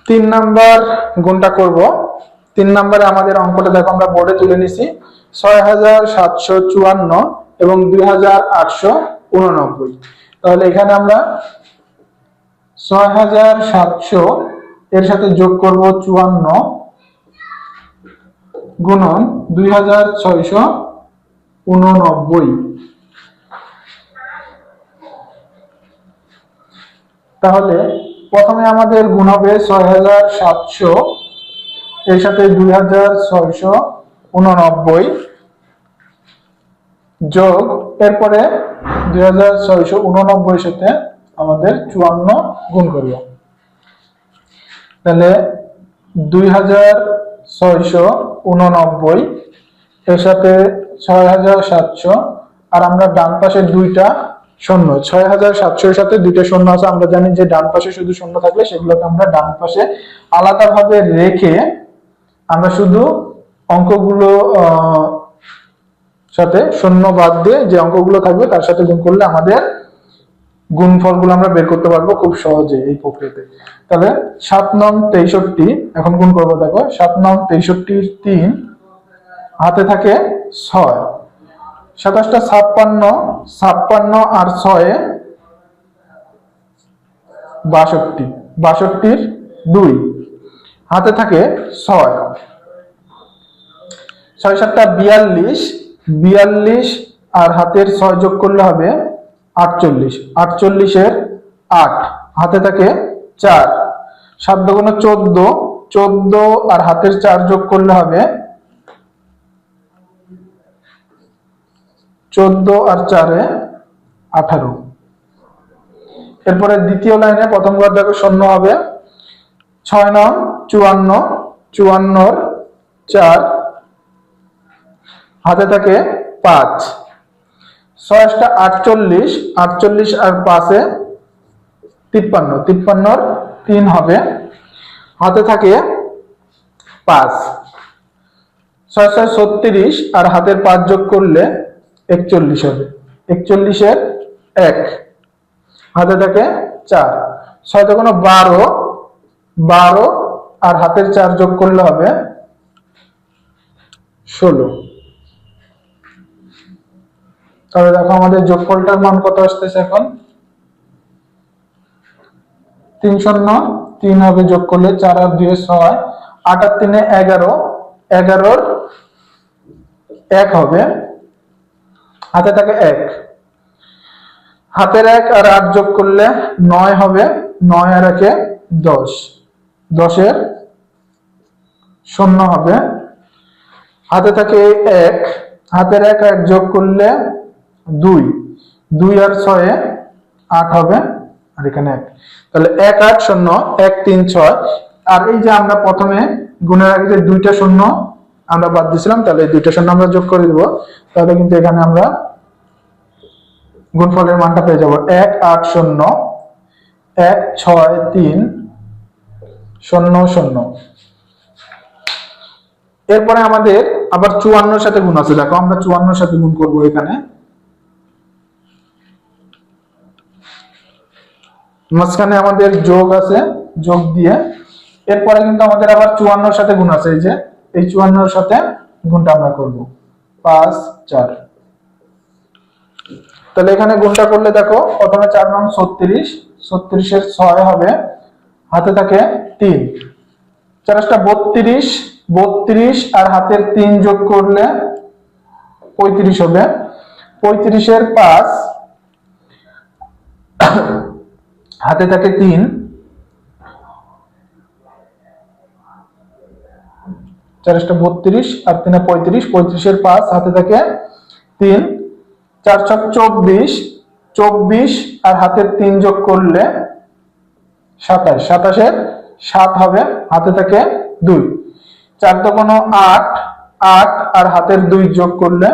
3 number গুণটা করব। 3 নম্বরে আমাদের অঙ্কটা দেখো আমরা বোর্ডে তুলে নিছি 6754 এবং 2889। তাহলে এখানে আমরা 6700 এর সাথে যোগ করব 54 গুণন 2689। তাহলে প্রথমে আমাদের গুণ হবে 6700 এর সাথে 2689 যোগ এরপরে 2689 এর সাথে আমাদের 54 গুণ করব। তাহলে 2689 এর সাথে 6700 আর আমরা ডান পাশে দুইটা শূন্য, 6700 এর সাথে দুইটা শূন্য আছে। আমরা জানি যে ডান পাশে শুধু শূন্য থাকলে সেগুলোকে আমরা ডান পাশে আলাদাভাবে রেখে আমরা শুধু অঙ্কগুলো সাথে শূন্য বাদ দিয়ে যে অঙ্কগুলো থাকবে তার সাথে গুণ করলে আমাদের গুণফলগুলো আমরা বের করতে পারবো খুব সহজে এই প্রক্রিয়াতে। তাহলে 7 নং 63 এখন গুণ করবো। দেখো 7 নং 63 3 হাতে থাকে 6, 27টা 56, 56 আর 6 62, 62 2 হাতে থাকে 6, 6 7টা 42, 42 আর হাতের 6 যোগ করলে হবে 48, 48 এর 8 হাতে থাকে 4, 7 দুগুণে 14, 14 আর হাতের 4 যোগ করলে হবে 14 আর 4 এ 18। এরপরে দ্বিতীয় লাইনে প্রথম ঘর দেখো শূন্য হবে 6 নং 54, 54 4 হাতে থাকে 5, 6 48, 48 আর 5 এ 53, 53 3 হবে হাতে থাকে 5, 6 36 আর হাতের 5 যোগ করলে 41 হবে, 41 এর 1 হাতে থাকে 4, 6 দুগুণে 12, 12 আর হাতের 4 যোগ করলে হবে 16। তাহলে দেখো আমাদের যোগফলটার মান কত আসতেছে এখন 303 হবে। যোগ করলে 4 আর 2 6, 8 আর 3 11, 11 1 হবে হাতে থাকে 1, হাতের 1 আর 8 যোগ করলে 9 হবে, 9 আর 1 10, 10 এর 0 হবে হাতে থাকে 1, হাতের 1 আর 1 যোগ করলে 2, 2 আর 6 8 হবে আর এখানে 1। তাহলে 1 8 0 1 3 6 আর এই যে আমরা প্রথমে গুণের আগে যে দুইটা শূন্য আমরা বাদ দিয়েছিলাম তাহলে এই দুইটা শূন্য আমরা যোগ করে দেব। তাহলে কিন্তু এখানে আমরা গুণফলের মানটা পেয়ে যাব 1 8 0 1 6 3 0 0। এরপরে আমাদের আবার 54 এর সাথে গুণ আছে। দেখো আমরা 54 এর সাথে গুণ করব এখানে। মাঝখানে আমাদের যোগ আছে, যোগ দিয়ে এরপরে কিন্তু আমাদের আবার 54 এর সাথে গুণ আছে। এই যে এই 54 এর সাথে গুণটা আমরা করব 5 4। তাহলে এখানে গুণটা করলে দেখো প্রথমে 4 নং 36, 36 এর 6 হবে হাতে থাকে 3, 4 32, 32 আর হাতের 3 যোগ করলে 35 হবে, 35 এর 5 হাতে থাকে 3, 4 32 আর 3 35, 35 এর 5 হাতে থাকে 3, 4 24, 24 আর হাতের 3 যোগ করলে 27, 27 এর 7 হবে হাতে থাকে 2, 4 দুগুণ 8, 8 আর হাতের 2 যোগ করলে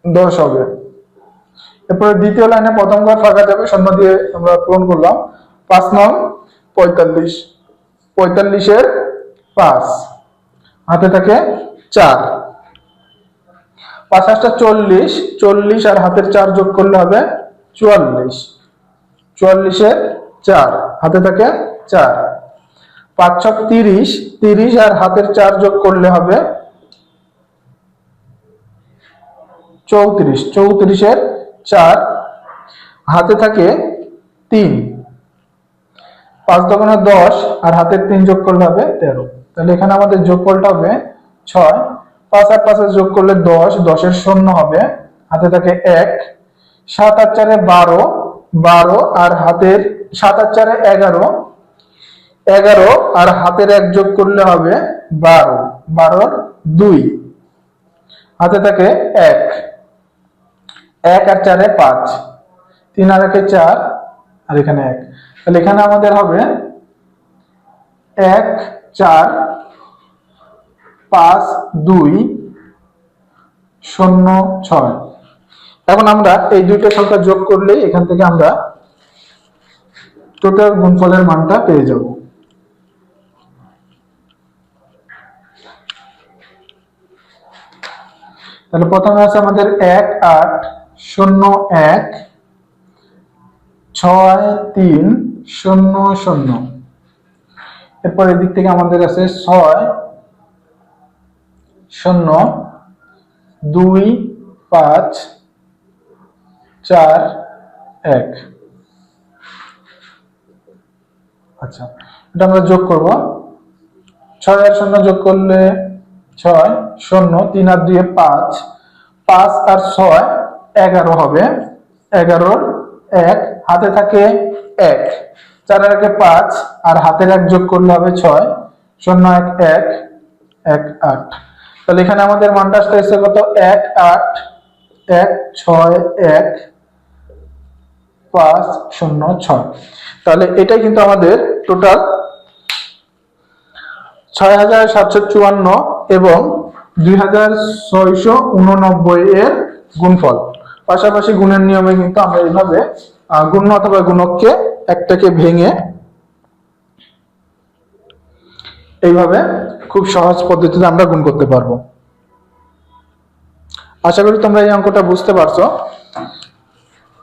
10 হবে। এরপরে দ্বিতীয় লাইনে প্রথম ঘর ফাঁকা যাবে, শূন্য দিয়ে আমরা পূরণ করলাম। 5 নং 45, 45 এর 5 হাতে থাকে 4, 5 40, 40 আর হাতের 4 যোগ করলে হবে 44, 44 এর 4 হাতে থাকে 4, 5 ছক 30, 30 আর হাতের 4 যোগ করলে হবে 34, 34 এর 4 হাতে থাকে 3, 5 দোকানে 10 আর হাতের 3 যোগ করলে হবে 13। তাহলে এখানে আমাদের যোগফলটা হবে 6, 5 আর 5 যোগ করলে 10, 10 এর শূন্য হবে, হাতে থাকে 1, 7 আর 4 12, 12 আর হাতের 7 আর 4 11, 11 আর হাতের 1 যোগ করলে হবে 12, 12 2, হাতে থাকে 1, 1 আর 4 5, 3 আর 1 4 আর এখানে 1। তাহলে এখানে আমাদের হবে 1 4 5 2 0 6। এখন আমরা এই দুইটা সংখ্যা যোগ করলেই এখান থেকে আমরা টোটাল গুণফলের মানটা পেয়ে যাব। তাহলে প্রথমে আছে আমাদের 1 8 0 1 6 3 0 0। এরপর এদিক থেকে আমাদের আছে 6 0 2 5 4 1। আচ্ছা, এটা আমরা যোগ করব। 6 আর 0 যোগ করলে 6 0, 3 আর 2 5, 5 আর 6 11 হবে, 11 1 হাতে থাকে 1, 4 আর 1 5 আর হাতের 1 যোগ করলে হবে 6, 0 1 1 1 8। তাহলে এখানে আমাদের মানটা আসছে কত? 1 8 1 6 1 5 0 6। তাহলে এটাই কিন্তু আমাদের টোটাল 6754 এবং 2689 এর গুণফল। পাশাপাশি গুণের নিয়মে কিন্তু আমরা এইভাবে গুণ অথবা গুণককে একটাকে ভেঙে এইভাবে খুব সহজ পদ্ধতিতে আমরা গুণ করতে পারবো। আশা করি তোমরা এই অঙ্কটা বুঝতে পারছো।